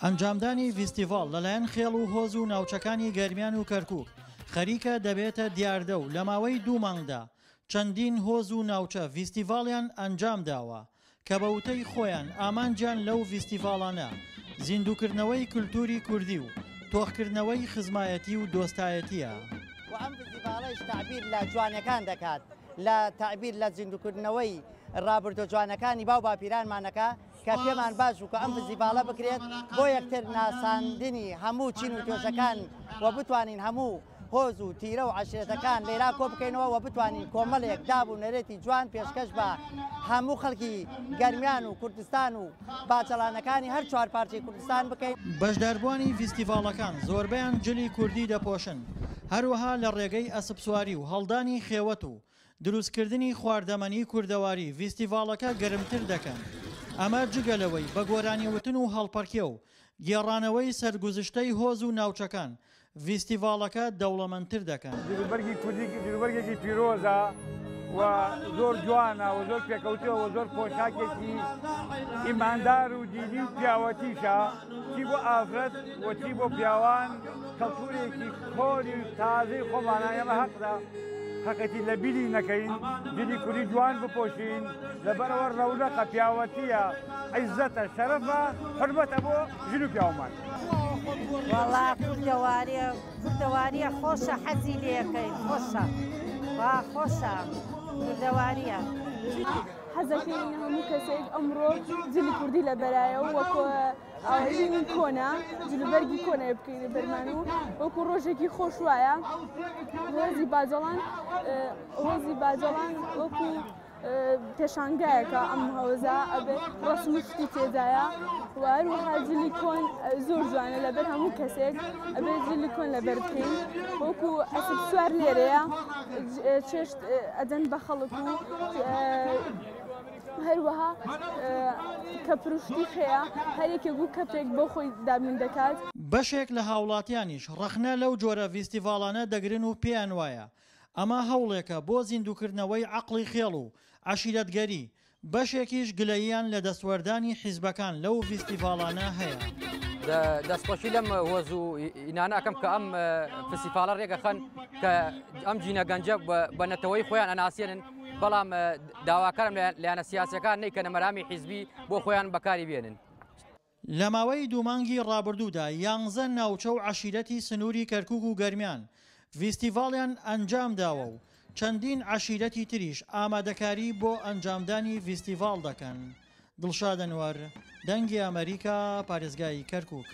ئەنجامدانی ڤیستیڤاڵ لەلایەن خێڵ و هۆز و ناوچەکانی گەرمیان و کەرکووک خەریکە دەبێتە دیاردە و لە ماوەی 2 مانگدا چەندین هۆز و ناوچە ڤیستیڤاڵیان ئەنجام داوە کە بە وتەی خۆیان ئامانجیان لەو ڤیستیڤاڵانە زیندووکردنەوەی کولتوری کوردی و تۆخکردنەوەی خزمایەتی و دۆستایەتیە. و ئەم ڤیستیڤاڵەش تعبیر لە جوانەکان دەکات، لە تعبیر لە زیندووکردنەوەی ڕابردۆ جوانەکانی باو باپیرانمانەکە کە پێمان باش و کە ئەم ڤیستیڤاڵە بکرێت بۆ یەکتر ناساندنی هەموو چین و توێژەکان و بتوانین هەموو هۆز و تیرە و عەشیرەتەکان لێرا کۆ بکەینەوە و بتوانین کۆمەڵێک داب و نەرێتی جوان پێشکەش بە هەموو خەڵکی گەرمیان و کوردستان و باجەڵانەکانی هەر چوار پارچەی کوردستان بکەین. بەشداربوانی ڤیستیڤاڵەکان زۆربەیان جلی کوردی دەپۆشن، هەروەها لە ڕێگەی ئەسپسواری و هەڵدانی خێوەت و دروستکردنی خواردەمەنی کوردەواری ڤیستیڤاڵەکە گەرمتر دەکەن. ئەمە جگەلەوەی بە گۆرانیوتن و هەڵپەرکێ و گێڕانەوەی سەرگوزشتەی هۆز و ناوچەکان ڤیستیڤاڵەکە دەوڵەمەندتر دەکەن. جلوبەرگی کوردی جلوبەرگێکی پیرۆزە و زۆر جوانە و زۆر پێکەوتەوە و زۆر پۆشاکێکی ئیماندار و دینی و پیاوەتیشە، چی بۆ ئافرەت و چی بۆ پیاوان کەڵتوورێکی خۆری و تازەی خۆمانە ئێمە حەقدا حەقەتی لە بیری نەکەین، جلی کوردی جوان بپۆشین، لەبەرەوە ڕەونەقە پیاوەتیە، عیزەتە، شەرەفە، حورمەتە بۆ ژن و پیاومان. وەڵا کوردەواریە خۆشە، حەزی لێەکەین، خۆشە خۆشە کوردەواریە. حەزەکەین هەموو کەسێک ئەمڕۆ جلی کوردی لە بەرایە و وەکو ئاوین کۆنا جلوبەرگی کۆنە بکەین بەرمان و وەکو ڕۆژێکی خۆش وایە هۆزی باجەڵان وەکو پێشانگایەکە ئەم هەوزە ئەبێ ڕسمشتی تێدایە و هەروەها جلی کۆن زۆر جوانە لەبەر هەموو کەسێک ئەبێ جلی کۆن لەبەر بکەین وەکو ئەسب سوار لێرەیە چێشت ئەدەن بە خەڵک و هەروەها کە پروشتی خەیە هەرێکێک و کەپێک بۆ خۆی دابین دەکات. بەشێک لە هاوڵاتیانیش ڕەخنە لەو جۆرە ڤیستیڤاڵانە دەگرن و پێیان وایە ئەمە هەوڵێکە بۆ زیندووکردنەوەی عەقڵی خێڵ و عەشیرەتگەری، بەشێکیش گلەییان لە دەستوەردانی حیزبەکان لەو ڤیستیڤاڵانە هەیە. دەستخۆشی لەم هۆز و ئینانەکەم کە ئەم فستیڤاڵە ڕێگەخەن کە ئەم جینە گەنجە بە نەتەوەی خۆیان ئەناسێنن، بەڵام داواکارم لایەنە سیاسەکان نەی کە نەمەرامی حیزبی بۆ خۆیان بەکاری بێنن. لە ماوەی 2 مانگی ڕابردوودا 11 ناوچە و عەشیرەتی سنووری کەرکووک و گەرمیان ڤیستیڤاڵیان ئەنجام داوە و چەندین عەشیرەتی تریش ئامادەکاری بۆ ئەنجامدانی ڤیستیڤاڵ دەکەن. دڵشاد ئەنوەر، دەنگی ئەمریکا، پارێزگای کەرکووک.